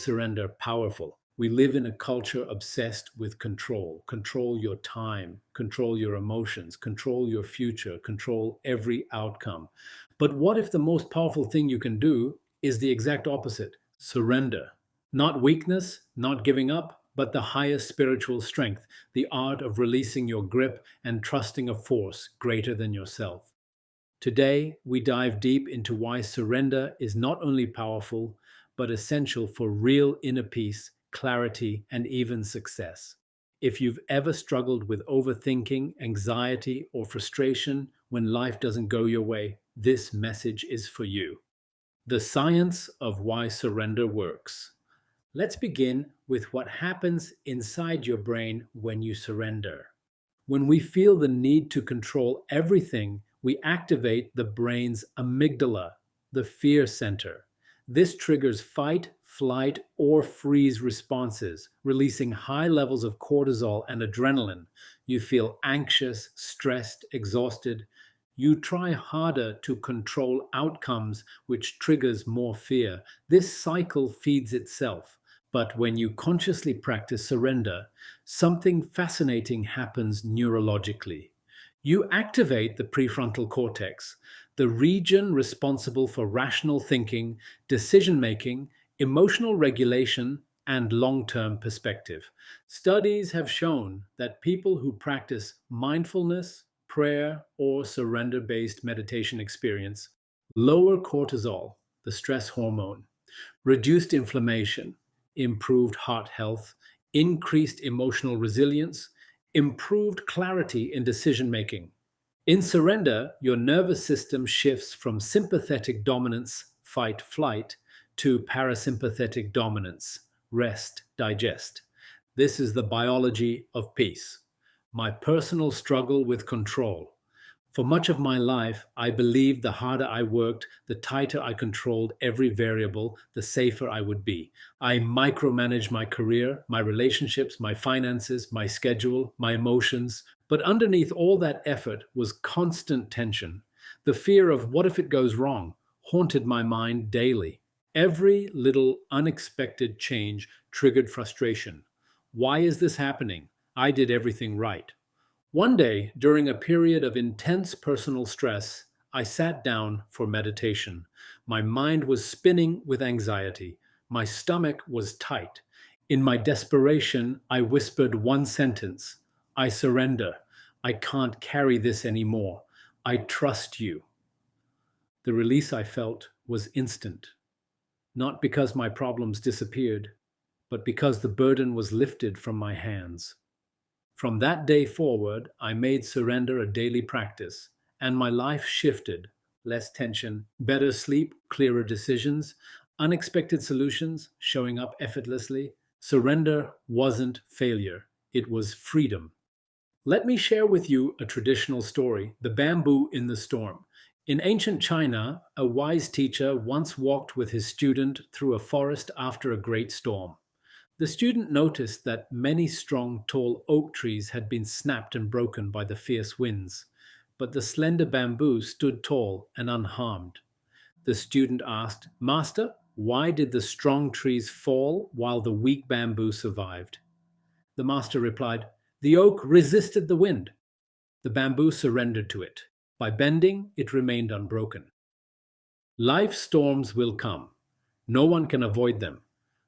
surrender powerful? We live in a culture obsessed with control. Control your time, control your emotions, control your future, control every outcome. But what if the most powerful thing you can do is the exact opposite? Surrender. Not weakness, not giving up, but the highest spiritual strength, the art of releasing your grip and trusting a force greater than yourself. Today, we dive deep into why surrender is not only powerful, but essential for real inner peace, clarity, and even success. If you've ever struggled with overthinking, anxiety, or frustration when life doesn't go your way, this message is for you. The science of why surrender works. Let's begin with what happens inside your brain when you surrender. When we feel the need to control everything, we activate the brain's amygdala, the fear center. This triggers fight, flight, or freeze responses, releasing high levels of cortisol and adrenaline. You feel anxious, stressed, exhausted. You try harder to control outcomes, which triggers more fear. This cycle feeds itself. But when you consciously practice surrender, something fascinating happens neurologically. You activate the prefrontal cortex, the region responsible for rational thinking, decision making, emotional regulation, and long term perspective. Studies have shown that people who practice mindfulness, prayer, or surrender based meditation experience lower cortisol, the stress hormone, reduced inflammation, improved heart health, increased emotional resilience, improved clarity in decision making. In surrender, your nervous system shifts from sympathetic dominance, fight, flight, to parasympathetic dominance, rest, digest. This is the biology of peace. My personal struggle with control. For much of my life, I believed the harder I worked, the tighter I controlled every variable, the safer I would be. I micromanaged my career, my relationships, my finances, my schedule, my emotions. But underneath all that effort was constant tension. The fear of what if it goes wrong haunted my mind daily. Every little unexpected change triggered frustration. Why is this happening? I did everything right. One day, during a period of intense personal stress, I sat down for meditation. My mind was spinning with anxiety. My stomach was tight. In my desperation, I whispered one sentence: I surrender. I can't carry this anymore. I trust you. The release I felt was instant, not because my problems disappeared, but because the burden was lifted from my hands. From that day forward, I made surrender a daily practice, and my life shifted. Less tension, better sleep, clearer decisions, unexpected solutions showing up effortlessly. Surrender wasn't failure, it was freedom. Let me share with you a traditional story: the bamboo in the storm. In ancient China, a wise teacher once walked with his student through a forest after a great storm. The student noticed that many strong, tall oak trees had been snapped and broken by the fierce winds, but the slender bamboo stood tall and unharmed. The student asked, "Master, why did the strong trees fall while the weak bamboo survived?" The master replied, "The oak resisted the wind. The bamboo surrendered to it. By bending, it remained unbroken." Life storms will come. No one can avoid them,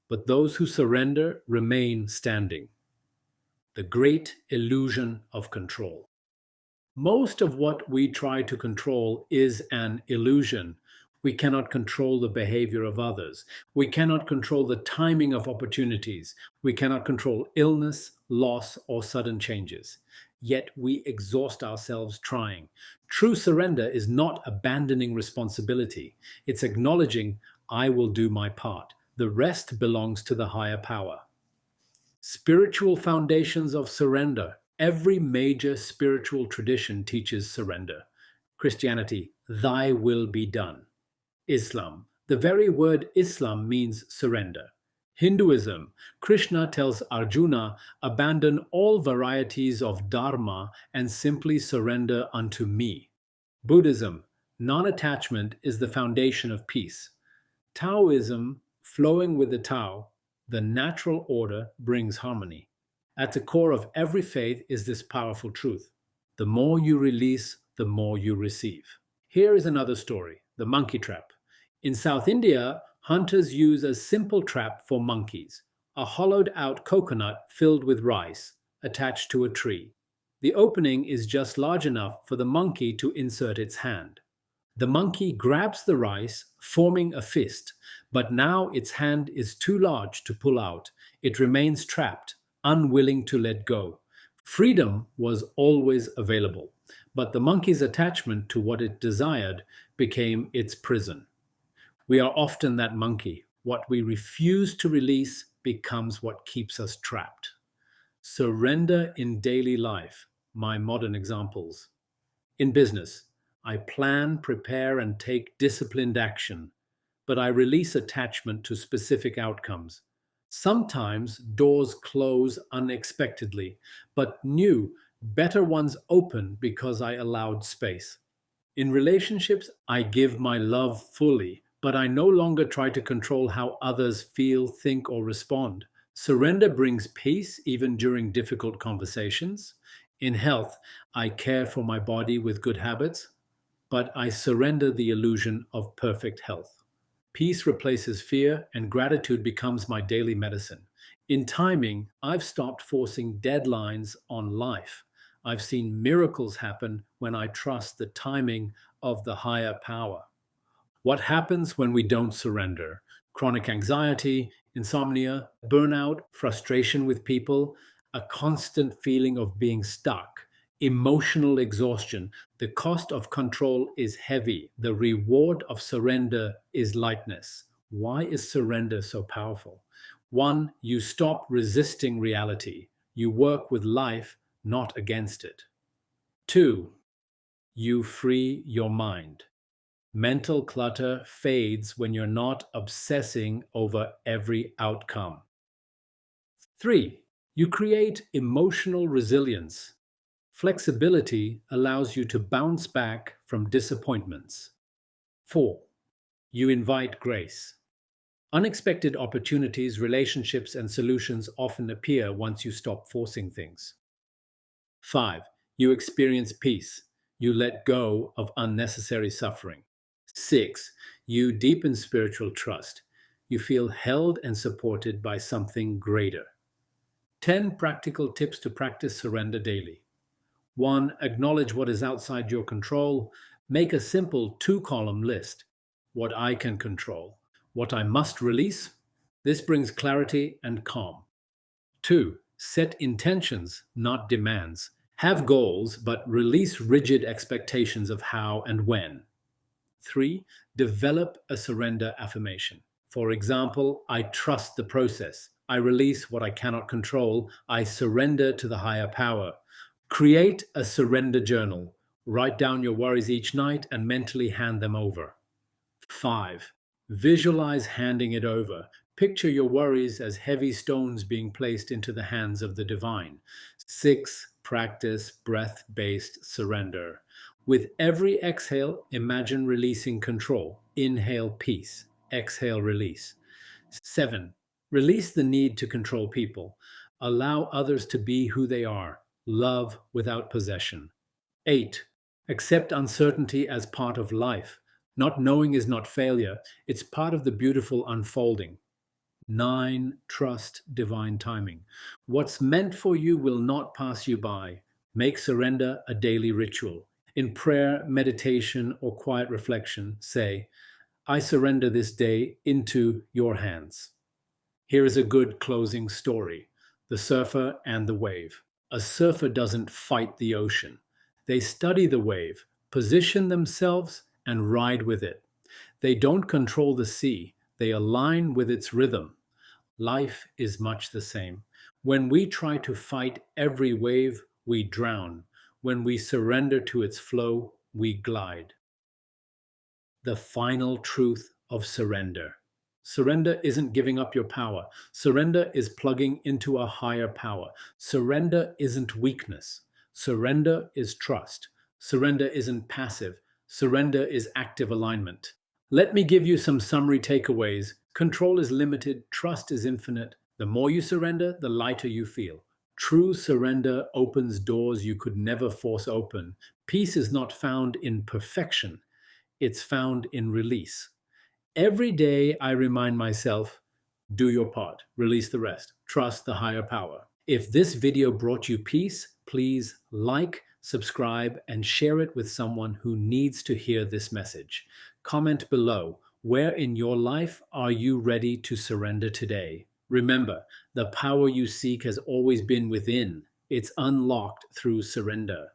but those who surrender remain standing. The great illusion of control. Most of what we try to control is an illusion. We cannot control the behavior of others. We cannot control the timing of opportunities. We cannot control illness, loss, or sudden changes. Yet we exhaust ourselves trying. True surrender is not abandoning responsibility, it's acknowledging, I will do my part. The rest belongs to the higher power. Spiritual foundations of surrender. Every major spiritual tradition teaches surrender. Christianity, thy will be done. Islam, the very word Islam means surrender. Hinduism, Krishna tells Arjuna, abandon all varieties of dharma and simply surrender unto me. Buddhism, non attachment is the foundation of peace. Taoism, flowing with the Tao, The natural order brings harmony. At the core of every faith is this powerful truth: the more you release, the more you receive. Here is another story: the monkey trap. In South India, hunters use a simple trap for monkeys: a hollowed out coconut filled with rice attached to a tree. The opening is just large enough for the monkey to insert its hand. The monkey grabs the rice, forming a fist, but now its hand is too large to pull out. It remains trapped, unwilling to let go. Freedom was always available, but the monkey's attachment to what it desired became its prison. We are often that monkey. What we refuse to release becomes what keeps us trapped. Surrender in daily life, my modern examples. In business, I plan, prepare, and take disciplined action, but I release attachment to specific outcomes. Sometimes doors close unexpectedly, but new, better ones open because I allowed space. In relationships, I give my love fully, but I no longer try to control how others feel, think, or respond. Surrender brings peace even during difficult conversations. In health, I care for my body with good habits, but I surrender the illusion of perfect health. Peace replaces fear, and gratitude becomes my daily medicine. In timing, I've stopped forcing deadlines on life. I've seen miracles happen when I trust the timing of the higher power. What happens when we don't surrender? Chronic anxiety, insomnia, burnout, frustration with people, a constant feeling of being stuck, emotional exhaustion. The cost of control is heavy. The reward of surrender is lightness. Why is surrender so powerful? One, you stop resisting reality. You work with life, not against it. Two, you free your mind. Mental clutter fades when you're not obsessing over every outcome. Three, you create emotional resilience. Flexibility allows you to bounce back from disappointments. Four, you invite grace. Unexpected opportunities, relationships, and solutions often appear once you stop forcing things. Five, you experience peace. You let go of unnecessary suffering. Six, you deepen spiritual trust. You feel held and supported by something greater. 10 practical tips to practice surrender daily. 1. Acknowledge what is outside your control. Make a simple two-column list: what I can control, what I must release. This brings clarity and calm. 2. Set intentions, not demands. Have goals, but release rigid expectations of how and when. 3. Develop a surrender affirmation. For example, I trust the process. I release what I cannot control. I surrender to the higher power. Create a surrender journal. Write down your worries each night and mentally hand them over. 5. Visualize handing it over. Picture your worries as heavy stones being placed into the hands of the divine. 6. Practice breath-based surrender. With every exhale, imagine releasing control. Inhale peace. Exhale release. 7. Release the need to control people. Allow others to be who they are. Love without possession. 8. Accept uncertainty as part of life. Not knowing is not failure, it's part of the beautiful unfolding. 9. Trust divine timing. What's meant for you will not pass you by. Make surrender a daily ritual. In prayer, meditation, or quiet reflection, say, I surrender this day into your hands. Here is a good closing story: the surfer and the wave. A surfer doesn't fight the ocean. They study the wave, position themselves, and ride with it. They don't control the sea, they align with its rhythm. Life is much the same. When we try to fight every wave, we drown. When we surrender to its flow, we glide. The final truth of surrender. Surrender isn't giving up your power. Surrender is plugging into a higher power. Surrender isn't weakness. Surrender is trust. Surrender isn't passive. Surrender is active alignment. Let me give you some summary takeaways. Control is limited, trust is infinite. The more you surrender, the lighter you feel. True surrender opens doors you could never force open. Peace is not found in perfection, it's found in release. Every day I remind myself, do your part, release the rest, trust the higher power. If this video brought you peace, please like, subscribe, and share it with someone who needs to hear this message. Comment below, where in your life are you ready to surrender today? Remember, the power you seek has always been within. It's unlocked through surrender.